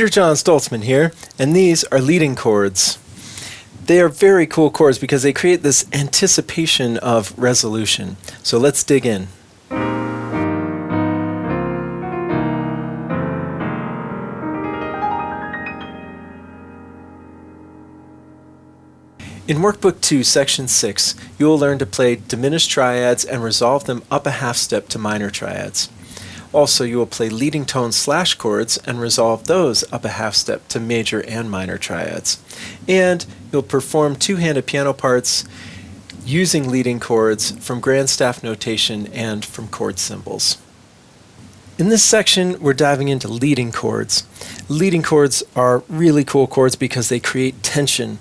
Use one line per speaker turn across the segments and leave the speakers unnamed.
Peter John Stoltzman here, and these are leading chords. They are very cool chords because they create this anticipation of resolution. So let's dig in. In Workbook 2, Section 6, you will learn to play diminished triads and resolve them up a half step to minor triads. Also, you will play leading tone slash chords and resolve those up a half step to major and minor triads. And you'll perform two-handed piano parts using leading chords from grand staff notation and from chord symbols. In this section, we're diving into leading chords. Leading chords are really cool chords because they create tension.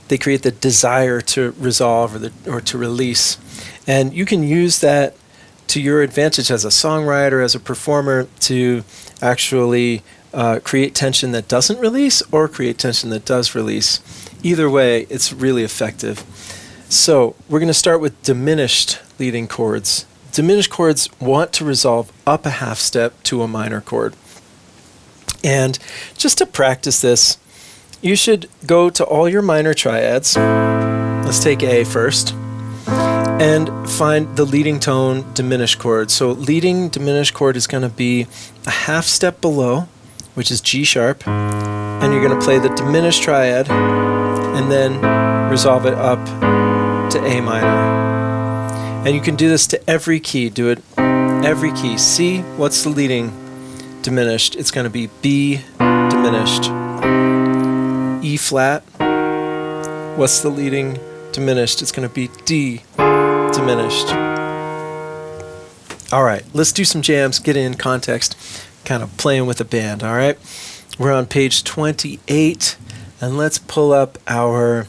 They create the desire to resolve or to release. And you can use that to your advantage as a songwriter, as a performer, to actually create tension that doesn't release or create tension that does release. Either way, it's really effective. So we're going to start with diminished leading chords. Diminished chords want to resolve up a half step to a minor chord. And just to practice this, you should go to all your minor triads. Let's take A first. And find the leading tone diminished chord. So leading diminished chord is going to be a half step below, which is G sharp, and you're going to play the diminished triad and then resolve it up to A minor. And you can do this to every key. Do it every key. C, what's the leading diminished? It's going to be B diminished. E flat, what's the leading diminished? It's going to be D diminished. All right, let's do some jams, get in context, kind of playing with a band, all right? We're on page 28, and let's pull up our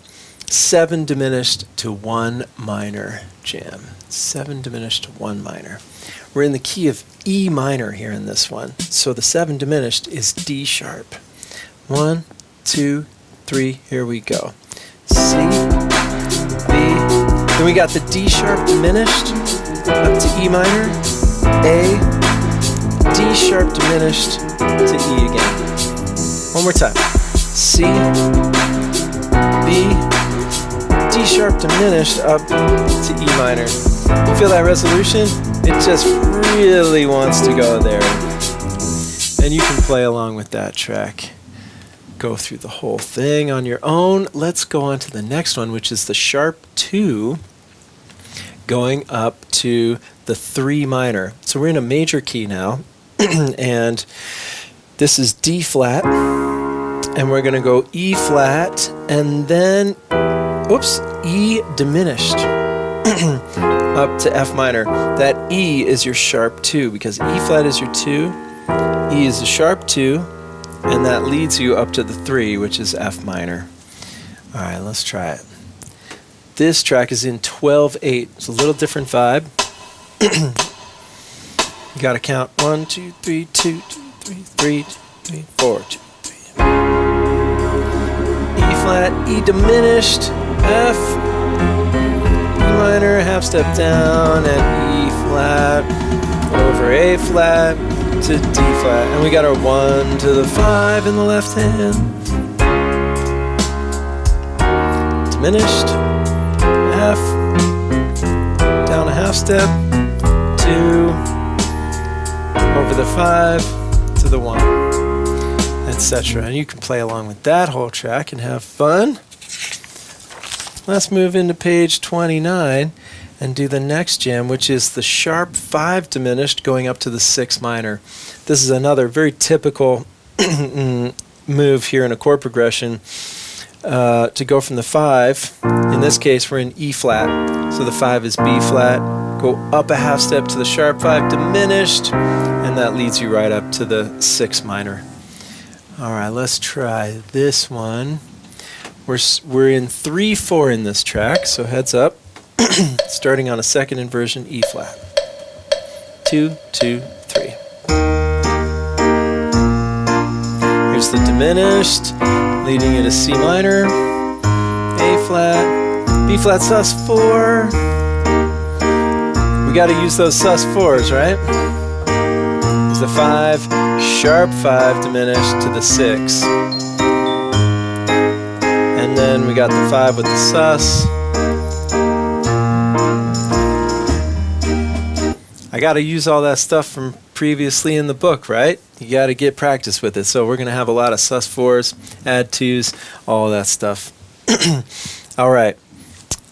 7 diminished to 1 minor jam. 7 diminished to 1 minor. We're in the key of E minor here in this one, so the 7 diminished is D sharp. 1, 2, 3, here we go. C, B, then we got the D sharp diminished up to E minor, A, D sharp diminished to E again. One more time. C, B, D sharp diminished up to E minor. You feel that resolution? It just really wants to go there. And you can play along with that track. Go through the whole thing on your own. Let's go on to the next one, which is the sharp 2 going up to the 3 minor. So we're in a major key now, and this is D flat, and we're going to go E flat, and then, oops, E diminished up to F minor. That E is your sharp 2 because E flat is your 2, E is a sharp 2, and that leads you up to the 3, which is F minor. All right, let's try it. This track is in 12/8. It's a little different vibe. You got to count 1, 2, 3, 2, 2, 3, 3, 2, 3, 4, 2, 3. E flat, E diminished, F, E minor, half step down, and E flat over A flat to D flat, and we got our 1 to the 5 in the left hand. Diminished, F, down a half step, 2, over the 5 to the 1, etc. And you can play along with that whole track and have fun. Let's move into page 29 and do the next jam, which is the sharp 5 diminished going up to the 6 minor. This is another very typical move here in a chord progression to go from the 5. In this case, we're in E flat, so the 5 is B flat. Go up a half step to the sharp 5 diminished, and that leads you right up to the 6 minor. All right, let's try this one. We're in 3/4 in this track, so heads up. Starting on a second inversion, E flat. 2, 2, 3. Here's the diminished, leading you to C minor, A flat, B flat sus4. We got to use those sus4s, right? There's the 5, sharp 5 diminished to the 6. And then we got the 5 with the sus. I got to use all that stuff from previously in the book, right? You got to get practice with it. So we're going to have a lot of sus4s, add 2s, all that stuff. All right.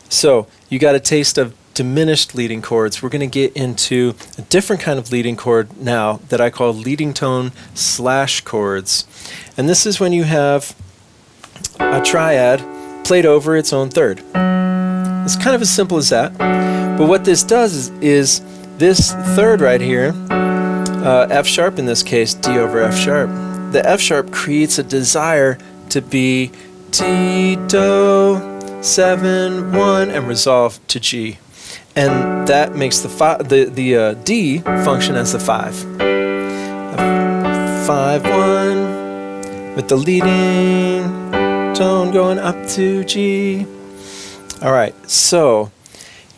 So you got a taste of diminished leading chords. We're going to get into a different kind of leading chord now that I call leading tone slash chords. And this is when you have a triad played over its own third. It's kind of as simple as that. But what this does is this third right here, F sharp in this case, D over F sharp, the F sharp creates a desire to be D, Do, 7, 1, and resolve to G. And that makes the D function as the 5. 5, 1, with the leading tone going up to G. All right, so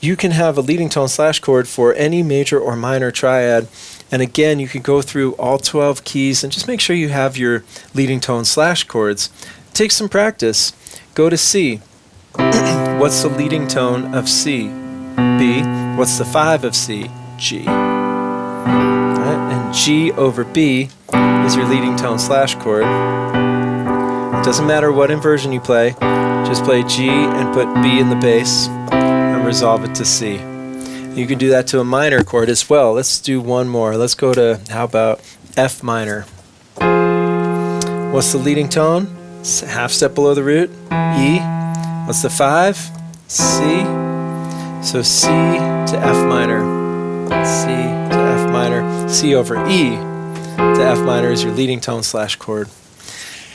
you can have a leading tone slash chord for any major or minor triad. And again, you can go through all 12 keys and just make sure you have your leading tone slash chords. Take some practice. Go to C. What's the leading tone of C? B. What's the 5 of C? G. Right? And G over B is your leading tone slash chord. It doesn't matter what inversion you play, just play G and put B in the bass and resolve it to C. You can do that to a minor chord as well. Let's do one more. Let's go to, how about F minor? What's the leading tone? It's a half step below the root. E. What's the 5? C. So C to F minor. C to F minor. C over E to F minor is your leading tone slash chord.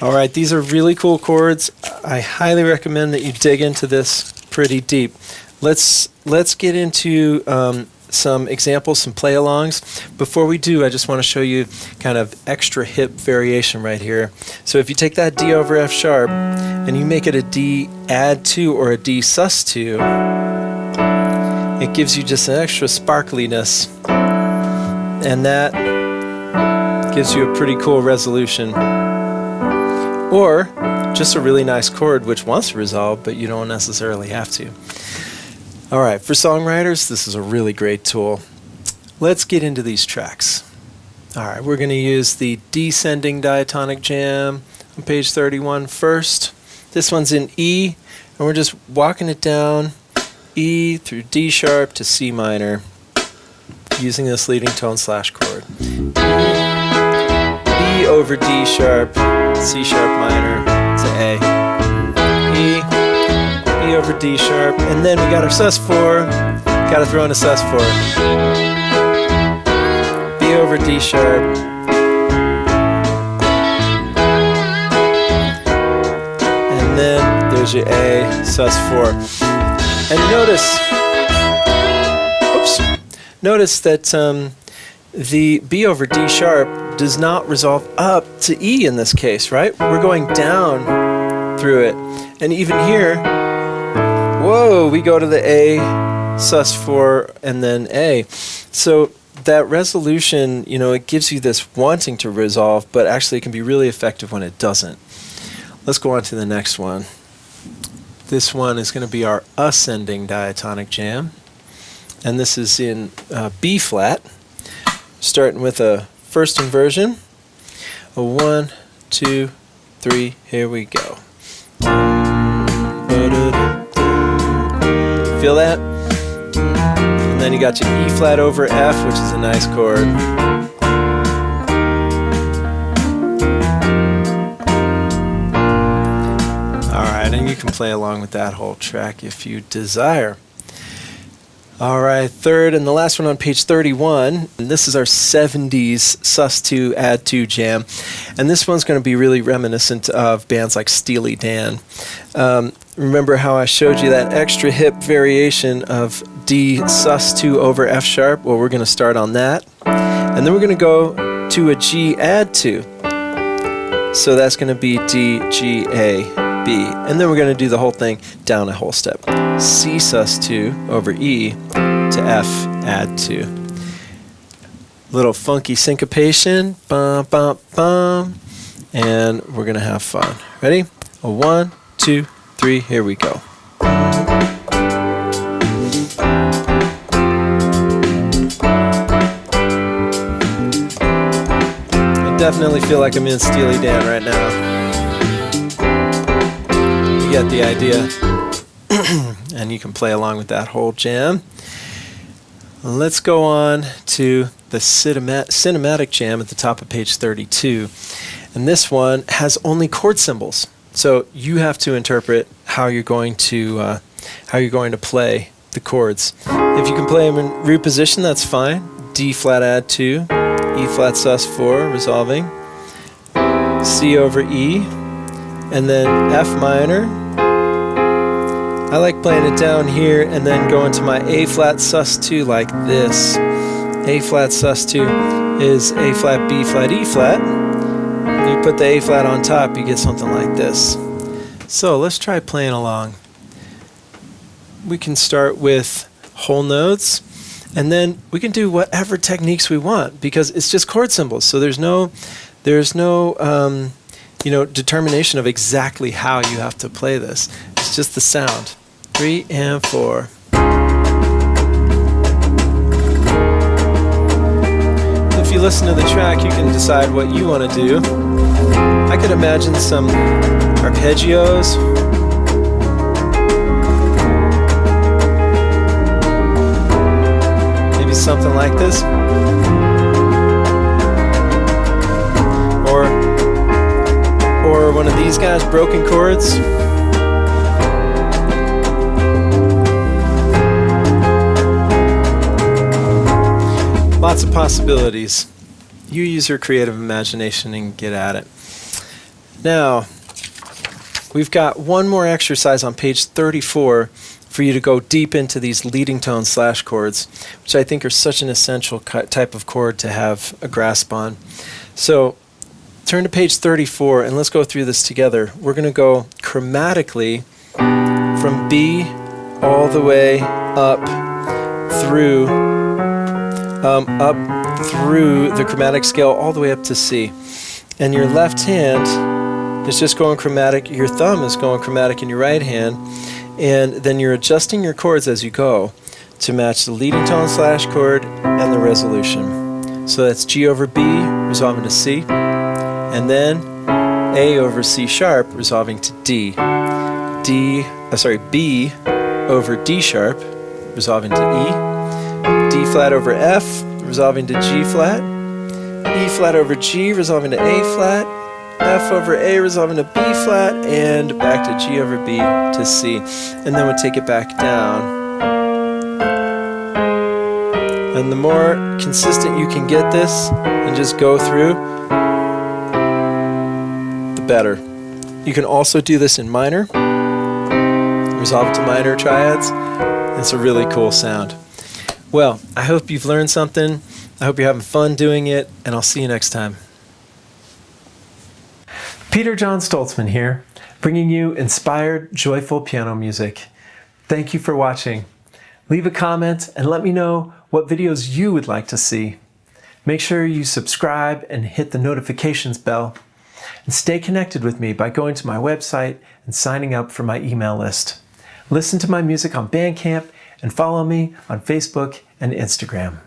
All right, these are really cool chords. I highly recommend that you dig into this pretty deep. Let's get into some examples, some play-alongs. Before we do, I just want to show you kind of extra hip variation right here. So if you take that D over F sharp and you make it a D add 2 or a D sus 2, it gives you just an extra sparkliness, and that gives you a pretty cool resolution. Or just a really nice chord which wants to resolve, but you don't necessarily have to. All right, for songwriters, this is a really great tool. Let's get into these tracks. All right, we're going to use the Descending Diatonic Jam on page 31 first. This one's in E, and we're just walking it down, E through D sharp to C minor, using this leading tone slash chord. E over D sharp, C sharp minor to A. E over D sharp, and then we got our sus4, got to throw in a sus4. B over D sharp, and then there's your A, sus4. And notice that the B over D sharp does not resolve up to E in this case, right? We're going down through it, and even here, whoa, we go to the A, sus4, and then A. So that resolution, you know, it gives you this wanting to resolve, but actually it can be really effective when it doesn't. Let's go on to the next one. This one is going to be our Ascending Diatonic Jam, and this is in B flat, starting with a first inversion. A 1, 2, 3, here we go. Feel that? And then you got your E flat over F, which is a nice chord. Alright, and you can play along with that whole track if you desire. Alright, third and the last one on page 31. And this is our 70s sus2 add 2 jam. And this one's going to be really reminiscent of bands like Steely Dan. Remember how I showed you that extra hip variation of D sus2 over F sharp? Well, we're going to start on that. And then we're going to go to a G add 2. So that's going to be D, G, A, B. And then we're going to do the whole thing down a whole step. C sus2 over E to F add 2. Little funky syncopation, bum, bum, bum, and we're gonna have fun. Ready? 1, 2, 3, here we go. I definitely feel like I'm in Steely Dan right now. You get the idea. And you can play along with that whole jam. Let's go on to the cinematic jam at the top of page 32. And this one has only chord symbols. So you have to interpret how you're going to play the chords. If you can play them in root position, that's fine. D flat add 2, E flat sus 4, resolving, C over E, and then F minor. I like playing it down here and then going to my A flat sus 2 like this. A flat sus 2 is A flat, B flat, E flat. You put the A flat on top, you get something like this. So let's try playing along. We can start with whole notes, and then we can do whatever techniques we want because it's just chord symbols. So there's no determination of exactly how you have to play this. It's just the sound. 3 and 4. If you listen to the track, you can decide what you want to do. I could imagine some arpeggios. Maybe something like this. Or one of these guys, broken chords. Lots of possibilities. You use your creative imagination and get at it. Now, we've got one more exercise on page 34 for you to go deep into these leading tone slash chords, which I think are such an essential type of chord to have a grasp on. So, turn to page 34 and let's go through this together. We're going to go chromatically from B all the way up through the chromatic scale all the way up to C. And your left hand is just going chromatic, your thumb is going chromatic in your right hand, and then you're adjusting your chords as you go to match the leading tone slash chord and the resolution. So that's G over B resolving to C, and then A over C sharp resolving to D. B over D sharp resolving to E, D flat over F resolving to G flat, E flat over G resolving to A flat, F over A resolving to B flat, and back to G over B to C. And then we'll take it back down. And the more consistent you can get this and just go through, the better. You can also do this in minor, resolve it to minor triads. It's a really cool sound. Well, I hope you've learned something. I hope you're having fun doing it, and I'll see you next time. Peter John Stoltzman here, bringing you inspired, joyful piano music. Thank you for watching. Leave a comment and let me know what videos you would like to see. Make sure you subscribe and hit the notifications bell. And stay connected with me by going to my website and signing up for my email list. Listen to my music on Bandcamp and follow me on Facebook and Instagram.